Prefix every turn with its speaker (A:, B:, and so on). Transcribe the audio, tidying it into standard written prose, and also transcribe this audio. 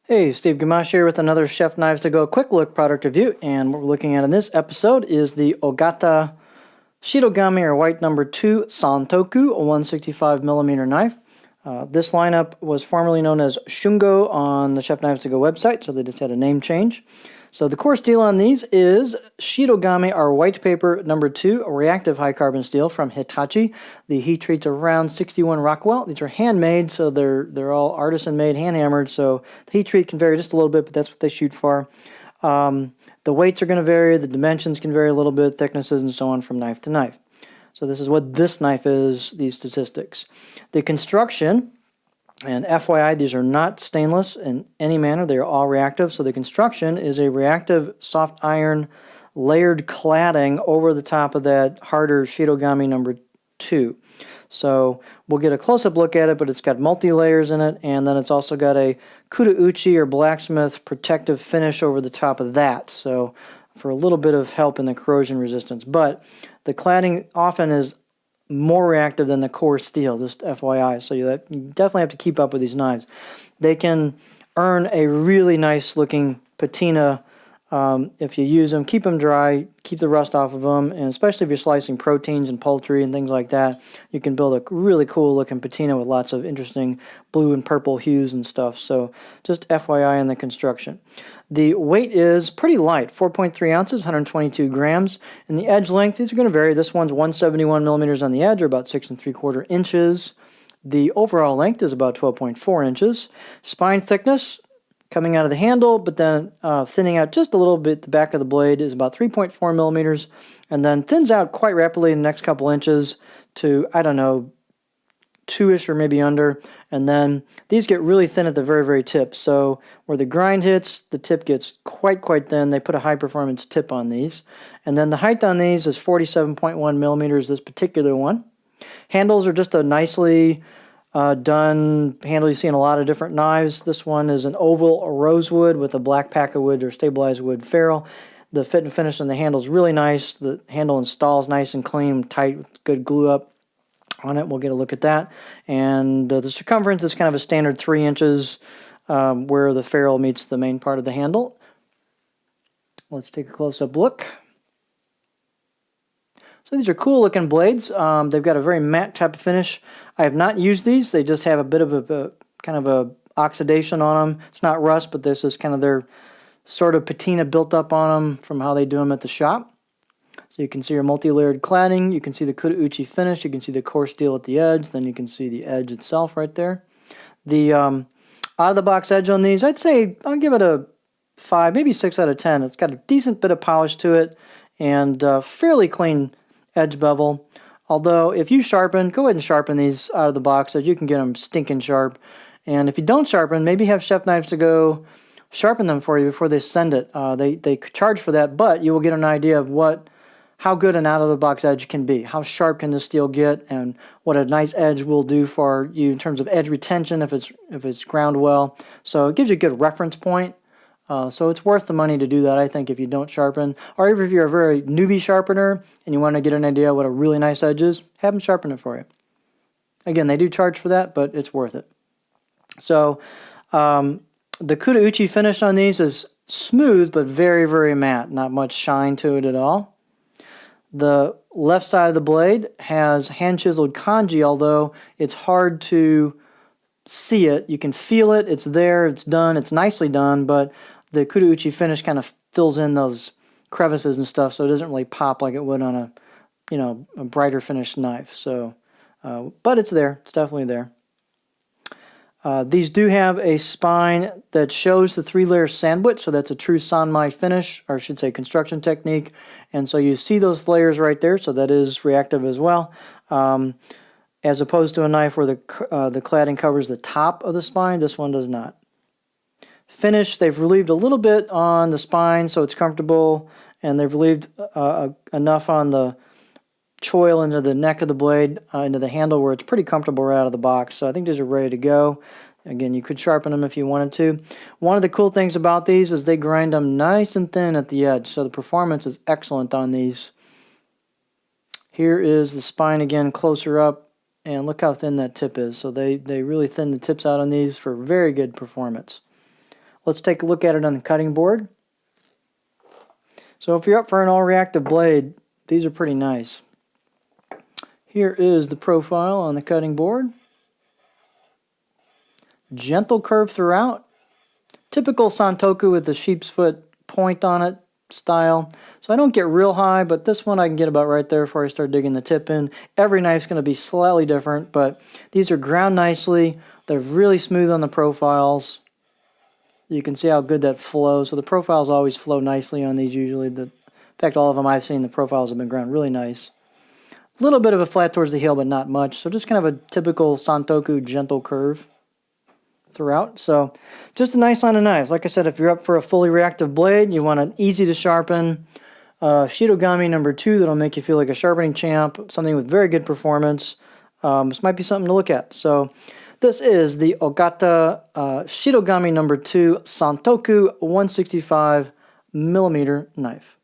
A: Hey, Steve Gamache here with another Chef Knives to Go quick look product review, and what we're looking at in this episode is the Ogata Shirogami or White Number 2 Santoku, a 165mm knife. This lineup was formerly known as Shungo on the Chef Knives to Go website, so they just had a name change. So the core steel on these is Shirogami or White Paper Number 2, a reactive high carbon steel from Hitachi. The heat treat's around 61 Rockwell. These are handmade, so they're all artisan made, hand hammered. So the heat treat can vary just a little bit, but that's what they shoot for. The weights are going to vary, the dimensions can vary a little bit, thicknesses and so on from knife to knife. So this is what this knife is, these statistics. The construction, and FYI, these are not stainless in any manner. They are all reactive. So the construction is a reactive soft iron layered cladding over the top of that harder Shirogami number 2. So we'll get a close-up look at it, but it's got multi-layers in it, and then it's also got a kudauchi or blacksmith protective finish over the top of that. So for a little bit of help in the corrosion resistance. But the cladding often is more reactive than the core steel, just FYI. So you definitely have to keep up with these knives. They can earn a really nice looking patina if you use them. Keep them dry, keep the rust off of them, and especially if you're slicing proteins and poultry and things like that, you can build a really cool looking patina with lots of interesting blue and purple hues and stuff. So just FYI in the construction. The weight is pretty light, 4.3 ounces, 122 grams. And the edge length, these are going to vary. This one's 171 millimeters on the edge, or about 6 3/4 inches. The overall length is about 12.4 inches. Spine thickness, coming out of the handle, but then thinning out just a little bit. The back of the blade is about 3.4 millimeters, and then thins out quite rapidly in the next couple inches to, I don't know, 2-ish or maybe under. And then these get really thin at the very, very tip. So where the grind hits, the tip gets quite thin. They put a high performance tip on these. And then the height on these is 47.1 millimeters, this particular one. Handles are just a nicely done handle you see in a lot of different knives. This one is an oval rosewood with a black pack of wood or stabilized wood ferrule. The fit and finish on the handle is really nice. The handle installs nice and clean, tight, with good glue up on it. We'll get a look at that. And the circumference is kind of a standard 3 inches where the ferrule meets the main part of the handle. Let's take a close-up look. So these are cool looking blades. They've got a very matte type of finish. I have not used these. They just have a bit of a kind of a oxidation on them. It's not rust, but this is kind of their sort of patina built up on them from how they do them at the shop. So you can see your multi-layered cladding. You can see the kudauchi finish. You can see the core steel at the edge. Then you can see the edge itself right there. The out-of-the-box edge on these, I'd say I'll give it a 5, maybe 6 out of 10. It's got a decent bit of polish to it and fairly clean edge bevel. Although if you sharpen, go ahead and sharpen these out of the box as you can get them stinking sharp. And if you don't sharpen, maybe have Chef Knives to Go sharpen them for you before they send it. They charge for that, but you will get an idea of how good an out-of-the-box edge can be. How sharp can the steel get, and what a nice edge will do for you in terms of edge retention if it's ground well. So it gives you a good reference point. So it's worth the money to do that, I think, if you don't sharpen. Or even if you're a very newbie sharpener and you want to get an idea what a really nice edge is, have them sharpen it for you. Again, they do charge for that, but it's worth it. So the kudauchi finish on these is smooth, but very, very matte. Not much shine to it at all. The left side of the blade has hand-chiseled kanji, although it's hard to see it. You can feel it. It's there. It's done. It's nicely done, but the kudauchi finish kind of fills in those crevices and stuff, so it doesn't really pop like it would on a brighter finished knife. So, but it's there. It's definitely there. These do have a spine that shows the 3-layer sandwich, so that's a true sanmai finish, or I should say construction technique. And so you see those layers right there, so that is reactive as well. As opposed to a knife where the cladding covers the top of the spine, this one does not. Finish, they've relieved a little bit on the spine so it's comfortable, and they've relieved enough on the choil into the neck of the blade, into the handle where it's pretty comfortable right out of the box. So I think these are ready to go. Again, you could sharpen them if you wanted to. One of the cool things about these is they grind them nice and thin at the edge, so the performance is excellent on these. Here is the spine again, closer up, and look how thin that tip is. So they really thin the tips out on these for very good performance. Let's take a look at it on the cutting board. So if you're up for an all-reactive blade, these are pretty nice. Here is the profile on the cutting board. Gentle curve throughout. Typical Santoku with the sheep's foot point on it style. So I don't get real high, but this one I can get about right there before I start digging the tip in. Every knife's going to be slightly different, but these are ground nicely. They're really smooth on the profiles. You can see how good that flows. So the profiles always flow nicely on these usually. In fact, all of them I've seen, the profiles have been ground really nice. A little bit of a flat towards the heel, but not much. So just kind of a typical Santoku gentle curve throughout. So just a nice line of knives. Like I said, if you're up for a fully reactive blade, you want an easy to sharpen Shitogami number 2 that'll make you feel like a sharpening champ, something with very good performance. This might be something to look at. So this is the Ogata Shitogami number 2 Santoku 165mm knife.